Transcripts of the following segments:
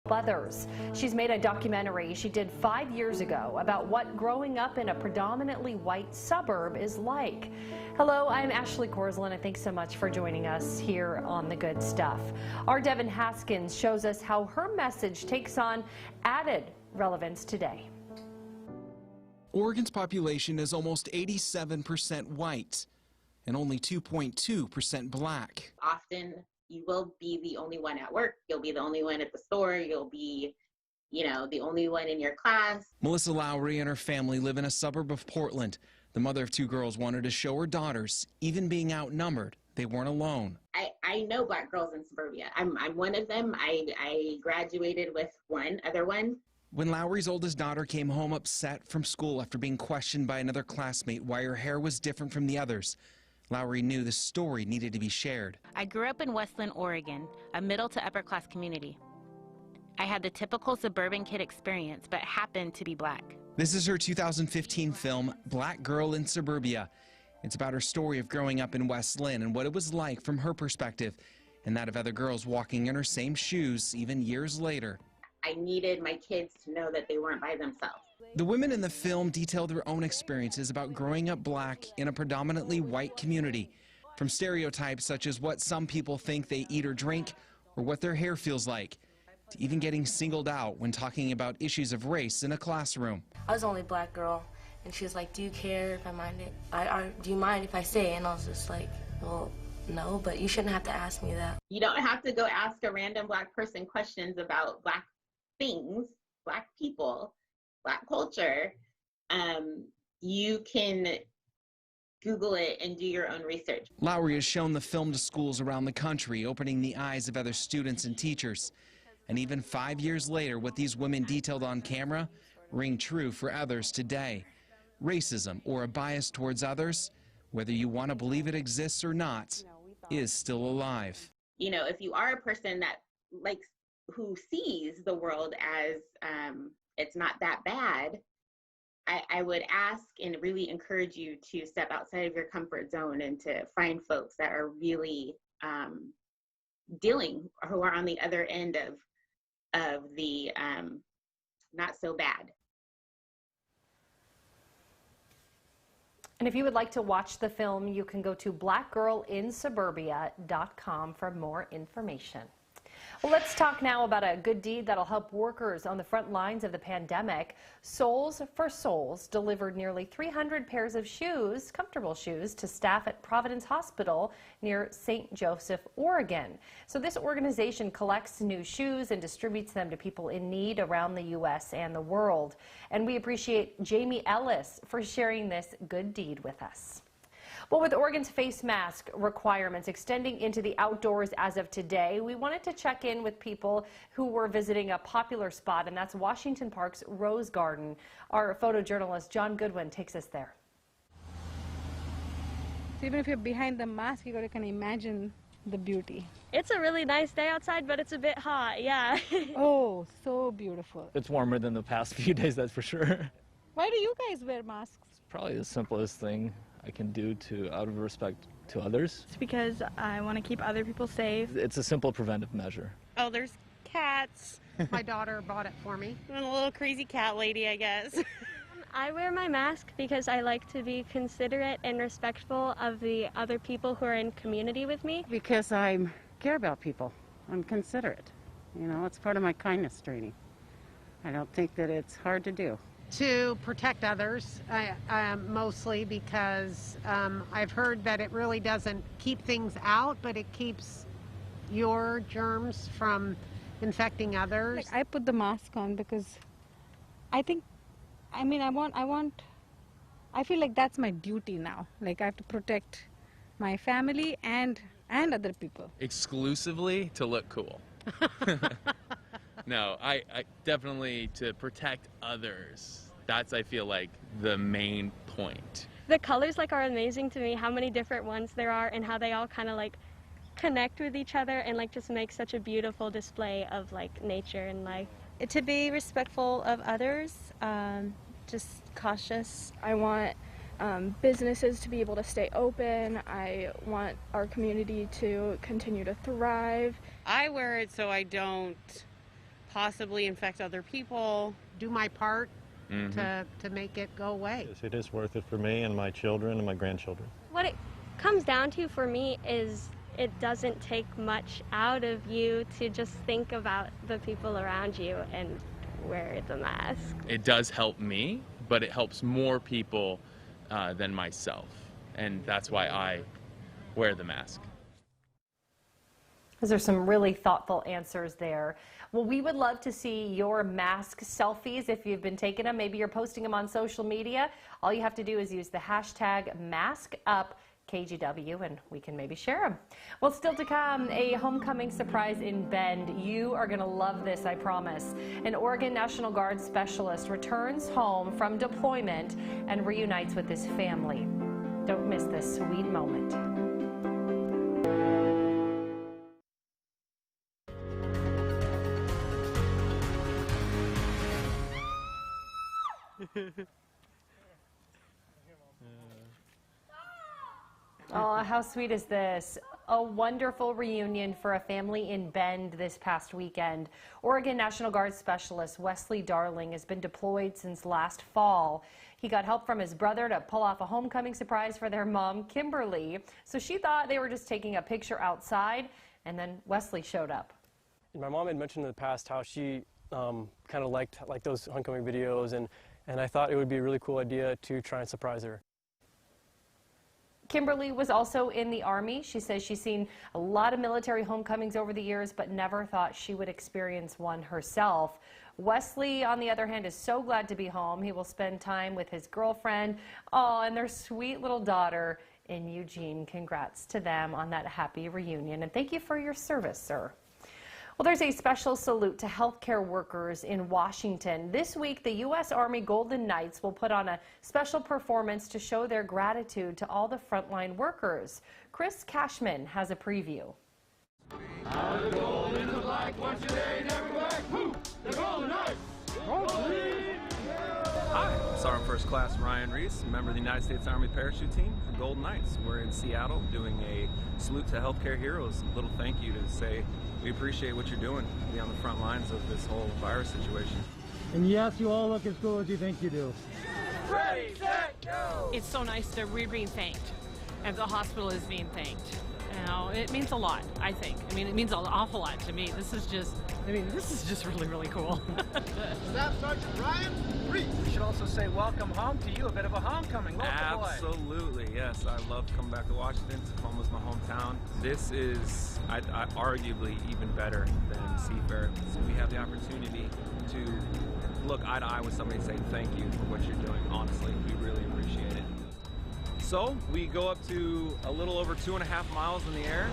Others. She's made a documentary she did 5 years ago about what growing up in a predominantly white suburb is like. Hello, I'm Ashley Korslund, and thanks so much for joining us here on The Good Stuff. Our Devin Haskins shows us how her message takes on added relevance today. Oregon's population is almost 87% white and only 2.2% black. Often you will be the only one at work, you'll be the only one at the store, you'll be, the only one in your class. Melissa Lowry and her family live in a suburb of Portland. The mother of two girls wanted to show her daughters, even being outnumbered, they weren't alone. I know black girls in suburbia. I'm one of them. I graduated with one other one. When Lowry's oldest daughter came home upset from school after being questioned by another classmate why her hair was different from the others, Lowry knew the story needed to be shared. I grew up in Westland, Oregon, a middle to upper class community. I had the typical suburban kid experience, but happened to be black. This is her 2015 film, Black Girl in Suburbia. It's about her story of growing up in Westland and what it was like from her perspective, and that of other girls walking in her same shoes even years later. I needed my kids to know that they weren't by themselves. The women in the film detail their own experiences about growing up black in a predominantly white community, from stereotypes such as what some people think they eat or drink, or what their hair feels like, to even getting singled out when talking about issues of race in a classroom. I was the only black girl, and she was like, "Do you care if I mind it? Do you mind if I say it?" And I was just like, "Well, no, but you shouldn't have to ask me that." You don't have to go ask a random black person questions about black things, black people, black culture. You can Google it and do your own research. Lowry has shown the film to schools around the country, opening the eyes of other students and teachers. And even 5 years later, what these women detailed on camera ring true for others today. Racism, or a bias towards others, whether you want to believe it exists or not, is still alive. If you are a person that who sees the world as it's not that bad, I would ask and really encourage you to step outside of your comfort zone and to find folks that are really who are on the other end of the not so bad. And if you would like to watch the film, you can go to blackgirlinsuburbia.com for more information. Well, let's talk now about a good deed that'll help workers on the front lines of the pandemic. Souls for Souls delivered nearly 300 pairs of shoes, comfortable shoes, to staff at Providence Hospital near St. Joseph, Oregon. So this organization collects new shoes and distributes them to people in need around the U.S. and the world. And we appreciate Jamie Ellis for sharing this good deed with us. Well, with Oregon's face mask requirements extending into the outdoors as of today, we wanted to check in with people who were visiting a popular spot, and that's Washington Park's Rose Garden. Our photojournalist John Goodwin takes us there. So even if you're behind the mask, you gotta kind of imagine the beauty. It's a really nice day outside, but it's a bit hot, yeah. Oh, so beautiful. It's warmer than the past few days, that's for sure. Why do you guys wear masks? It's probably the simplest thing I can do out of respect to others. It's because I want to keep other people safe. It's a simple preventive measure. Oh, there's cats. My daughter bought it for me. I'm a little crazy cat lady, I guess. I wear my mask because I like to be considerate and respectful of the other people who are in community with me. Because I care about people. I'm considerate. It's part of my kindness training. I don't think that it's hard to do. To protect others, mostly because I've heard that it really doesn't keep things out, but it keeps your germs from infecting others. I put the mask on because I feel like that's my duty now. I have to protect my family and other people. Exclusively to look cool. No, I definitely to protect others. That's, I feel like, the main point. The colors are amazing to me, how many different ones there are and how they all kind of connect with each other and just make such a beautiful display of nature and life. To be respectful of others, just cautious. I want businesses to be able to stay open. I want our community to continue to thrive. I wear it so I don't possibly infect other people, do my part to make it go away. It is worth it for me and my children and my grandchildren. What it comes down to for me is it doesn't take much out of you to just think about the people around you and wear the mask. It does help me, but it helps more people than myself. And that's why I wear the mask. Those are some really thoughtful answers there. Well, we would love to see your mask selfies if you've been taking them. Maybe you're posting them on social media. All you have to do is use the hashtag #MaskUpKGW and we can maybe share them. Well, still to come, a homecoming surprise in Bend. You are going to love this, I promise. An Oregon National Guard specialist returns home from deployment and reunites with his family. Don't miss this sweet moment. Oh, how sweet is this? A wonderful reunion for a family in Bend this past weekend. Oregon National Guard Specialist Wesley Darling has been deployed since last fall. He got help from his brother to pull off a homecoming surprise for their mom, Kimberly. So she thought they were just taking a picture outside, and then Wesley showed up. My mom had mentioned in the past how she kind of liked those homecoming videos, and I thought it would be a really cool idea to try and surprise her. Kimberly was also in the Army. She says she's seen a lot of military homecomings over the years, but never thought she would experience one herself. Wesley, on the other hand, is so glad to be home. He will spend time with his girlfriend, and their sweet little daughter in Eugene. Congrats to them on that happy reunion, and thank you for your service, sir. Well, there's a special salute to healthcare workers in Washington. This week, the U.S. Army Golden Knights will put on a special performance to show their gratitude to all the frontline workers. Chris Cashman has a preview. The gold in the black, once a day, never back. Who? The Golden Knights! Hi, I'm Sergeant First Class Ryan Reese, member of the United States Army Parachute Team, the Golden Knights. We're in Seattle doing a salute to healthcare heroes. A little thank you to say we appreciate what you're doing to be on the front lines of this whole virus situation. And yes, you all look as cool as you think you do. Ready, set, go! It's so nice that we're being thanked, and the hospital is being thanked. You know, it means a lot, I think. I mean, it means an awful lot to me. This is just really, really cool. Staff Sergeant Ryan Reese. We should also say welcome home to you, a bit of a homecoming. Local Absolutely, boy. Yes. I love coming back to Washington. Tacoma is my hometown. This is arguably even better than Seafair. So we have the opportunity to look eye to eye with somebody and say thank you for what you're doing. Honestly, we really appreciate it. So we go up to a little over 2.5 miles in the air,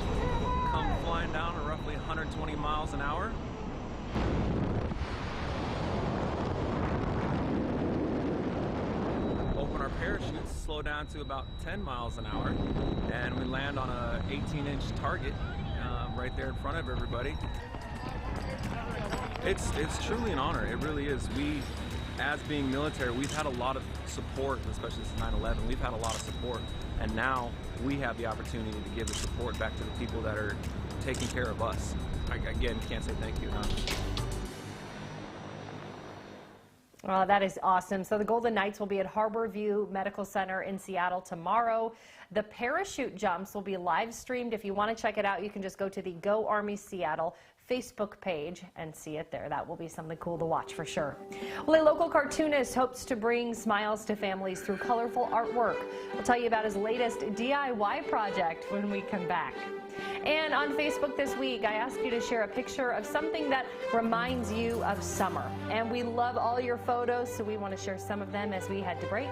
come flying down at roughly 120 miles an hour. Open our parachutes, slow down to about 10 miles an hour, and we land on a 18-inch target right there in front of everybody. It's truly an honor. It really is. We, as being military, we've had a lot of support, especially since 9/11. We've had a lot of support, and now we have the opportunity to give the support back to the people that are taking care of us. Again, can't say thank you enough. Well, that is awesome. So the Golden Knights will be at Harbor View Medical Center in Seattle tomorrow. The parachute jumps will be live streamed. If you want to check it out, you can just go to the Go Army Seattle Facebook page and see it there. That will be something cool to watch for sure. Well, a local cartoonist hopes to bring smiles to families through colorful artwork. We'll tell you about his latest DIY project when we come back. And on Facebook this week, I asked you to share a picture of something that reminds you of summer. And we love all your photos, so we want to share some of them as we head to break.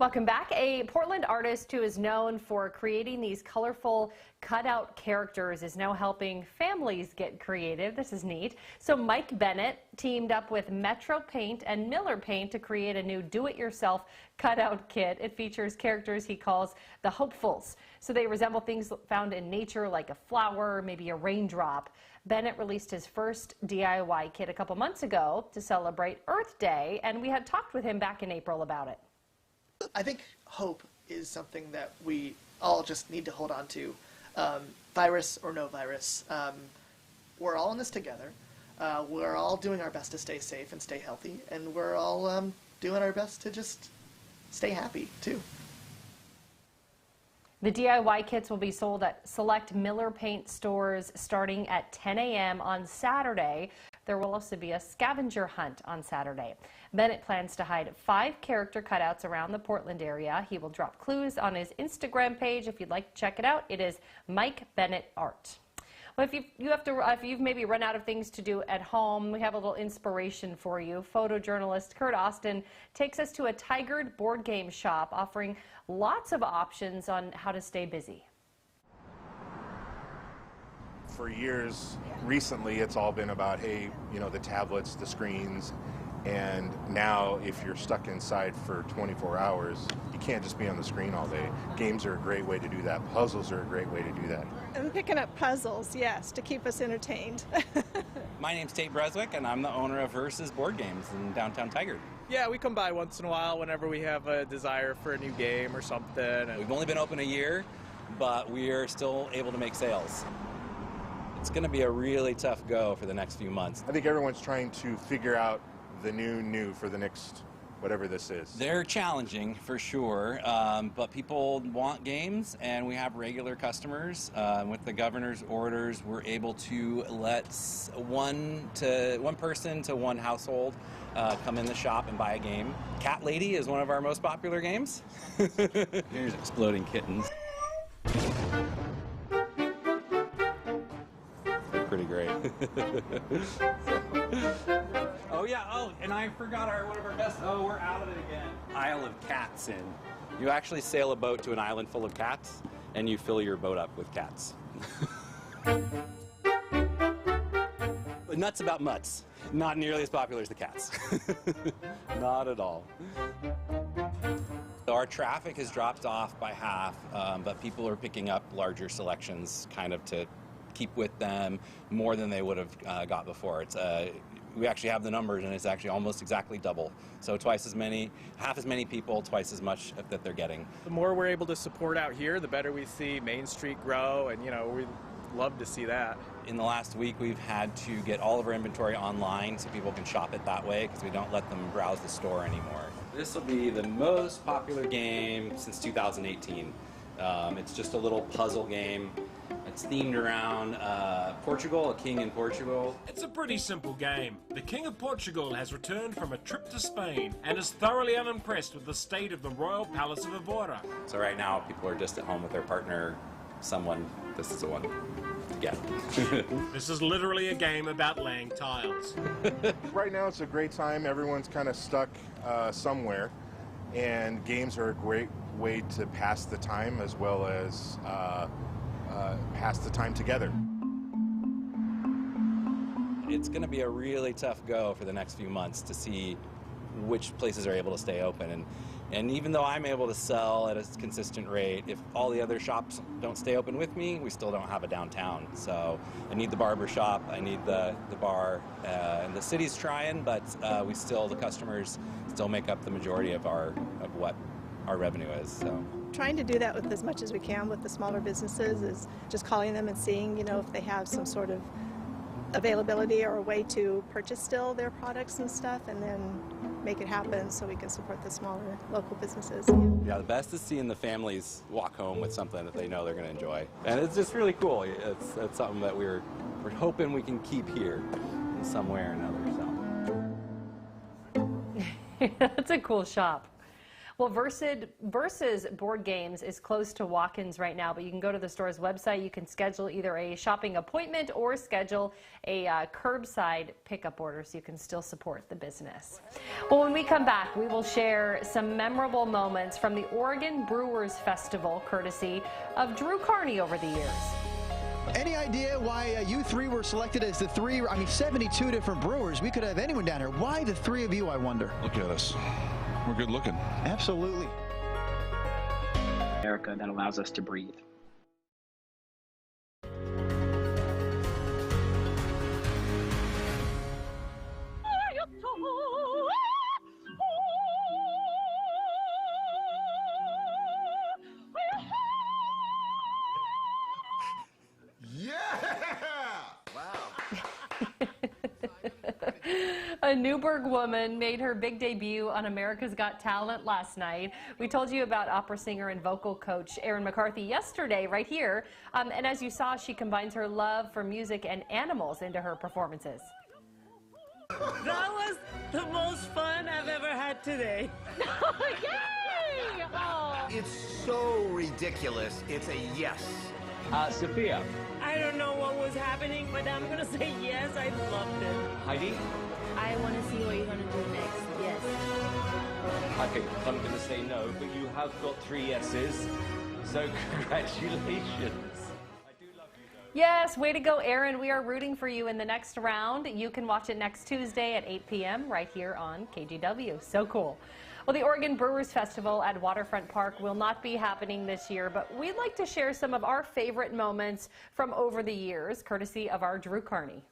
Welcome back. A Portland artist who is known for creating these colorful cutout characters is now helping families get creative. This is neat. So Mike Bennett teamed up with Metro Paint and Miller Paint to create a new do-it-yourself cutout kit. It features characters he calls the hopefuls. So they resemble things found in nature like a flower, maybe a raindrop. Bennett released his first DIY kit a couple months ago to celebrate Earth Day, and we had talked with him back in April about it. I think hope is something that we all just need to hold on to. Virus or no virus, we're all in this together. We're all doing our best to stay safe and stay healthy, and we're all doing our best to just stay happy, too. The DIY kits will be sold at select Miller Paint stores starting at 10 a.m. on Saturday. There will also be a scavenger hunt on Saturday. Bennett plans to hide 5 character cutouts around the Portland area. He will drop clues on his Instagram page if you'd like to check it out. It is Mike Bennett Art. Well, if you've maybe run out of things to do at home, we have a little inspiration for you. Photojournalist Kurt Austin takes us to a Tigered board game shop offering lots of options on how to stay busy. For years, recently, it's all been about, hey, you know, the tablets, the screens, and now if you're stuck inside for 24 hours, you can't just be on the screen all day. Games are a great way to do that. Puzzles are a great way to do that. I'm picking up puzzles, yes, to keep us entertained. My name's Tate Breswick, and I'm the owner of Versus Board Games in downtown Tigard. Yeah, we come by once in a while whenever we have a desire for a new game or something. And we've only been open a year, but we are still able to make sales. It's going to be a really tough go for the next few months. I think everyone's trying to figure out the new for the next whatever this is. They're challenging for sure, but people want games, and we have regular customers. With the governor's orders, we're able to let one person to one household come in the shop and buy a game. Cat Lady is one of our most popular games. Here's Exploding Kittens. They're pretty great. Oh yeah, oh, and I forgot one of our best, we're out of it again. Isle of Cats in. You actually sail a boat to an island full of cats, and you fill your boat up with cats. Nuts about mutts. Not nearly as popular as the cats. Not at all. Our traffic has dropped off by half, but people are picking up larger selections kind of to keep with them more than they would have got before. We actually have the numbers, and it's actually almost exactly double. So twice as many, half as many people, twice as much that they're getting. The more we're able to support out here, the better we see Main Street grow, and you know, we love to see that. In the last week, we've had to get all of our inventory online so people can shop it that way, because we don't let them browse the store anymore. This will be the most popular game since 2018. It's just a little puzzle game. It's themed around Portugal, a king in Portugal. It's a pretty simple game. The King of Portugal has returned from a trip to Spain and is thoroughly unimpressed with the state of the royal palace of Evora. So right now, people are just at home with their partner, someone. This is the one to get. This is literally a game about laying tiles. Right now, it's a great time. Everyone's kind of stuck somewhere, and games are a great way to pass the time as well as pass the time together. It's going to be a really tough go for the next few months to see which places are able to stay open. And even though I'm able to sell at a consistent rate, if all the other shops don't stay open with me, we still don't have a downtown. So I need the barber shop, I need the bar, and the city's trying, but the customers still make up the majority of what our revenue is. So Trying to do that with as much as we can with the smaller businesses is just calling them and seeing, you know, if they have some sort of availability or a way to purchase still their products and stuff, and then make it happen so we can support the smaller local businesses. Yeah, the best is seeing the families walk home with something that they know they're going to enjoy. And it's just really cool. It's something that we're hoping we can keep here in some way or another. So. That's a cool shop. Well, Versus Board Games is close to walk-ins right now, but you can go to the store's website. You can schedule either a shopping appointment or schedule a curbside pickup order so you can still support the business. Well, when we come back, we will share some memorable moments from the Oregon Brewers Festival, courtesy of Drew Carney over the years. Any idea why you three were selected as the 72 different brewers? We could have anyone down here. Why the 3 of you, I wonder? Look at us. We're good looking. Absolutely. America that allows us to breathe. A Newburgh woman made her big debut on America's Got Talent last night. We told you about opera singer and vocal coach Erin McCarthy yesterday right here. And as you saw, she combines her love for music and animals into her performances. That was the most fun I've ever had today. Yay! Oh. It's so ridiculous. It's a yes. Sophia. I don't know what was happening, but I'm going to say yes. I loved it. Heidi? I want to see what you're going to do next. Yes. Okay, I'm going to say no, but you have got 3 yeses, so congratulations. Yes, way to go, Erin. We are rooting for you in the next round. You can watch it next Tuesday at 8 p.m. right here on KGW. So cool. Well, the Oregon Brewers Festival at Waterfront Park will not be happening this year, but we'd like to share some of our favorite moments from over the years, courtesy of our Drew Carney.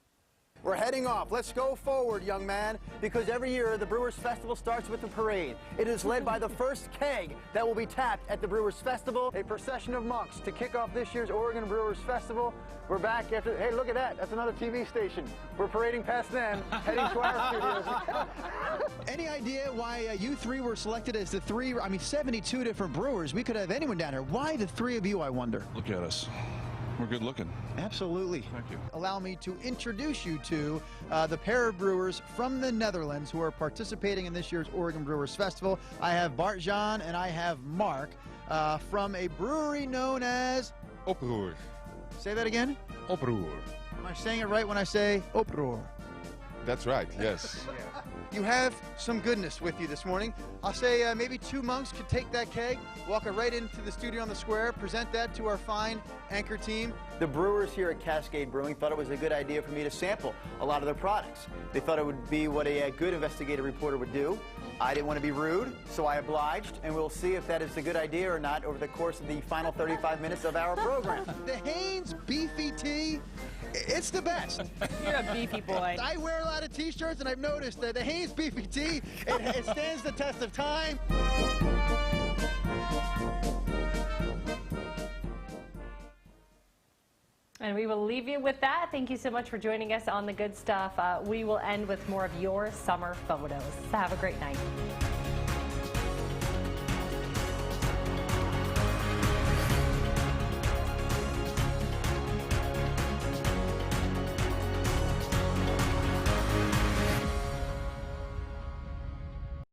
We're heading off. Let's go forward, young man, because every year the Brewers Festival starts with a parade. It is led by the first keg that will be tapped at the Brewers Festival. A procession of monks to kick off this year's Oregon Brewers Festival. We're back after, hey, look at that. That's another TV station. We're parading past them, heading to our studios. Any idea why you 3 were selected as the 72 different brewers? We could have anyone down here. Why the 3 of you, I wonder? Look at us. We're good looking. Absolutely. Thank you. Allow me to introduce you to the pair of brewers from the Netherlands who are participating in this year's Oregon Brewers Festival. I have Bart-Jan and I have Mark from a brewery known as Oproer. Say that again? Oproer. Am I saying it right when I say Oproer? That's right, yes. You have some goodness with you this morning. I'll say maybe 2 monks could take that keg, walk it right into the studio on the square, present that to our fine anchor team. The brewers here at Cascade Brewing thought it was a good idea for me to sample a lot of their products. They thought it would be what a good investigative reporter would do. I didn't want to be rude, so I obliged, and we'll see if that is a good idea or not over the course of the final 35 minutes of our program. The Hanes Beefy Tea, it's the best. You're a beefy boy. I wear a lot of t-shirts, and I've noticed that the Hanes Beefy Tea, it stands the test of time. And we will leave you with that. Thank you so much for joining us on The Good Stuff. We will end with more of your summer photos. So have a great night.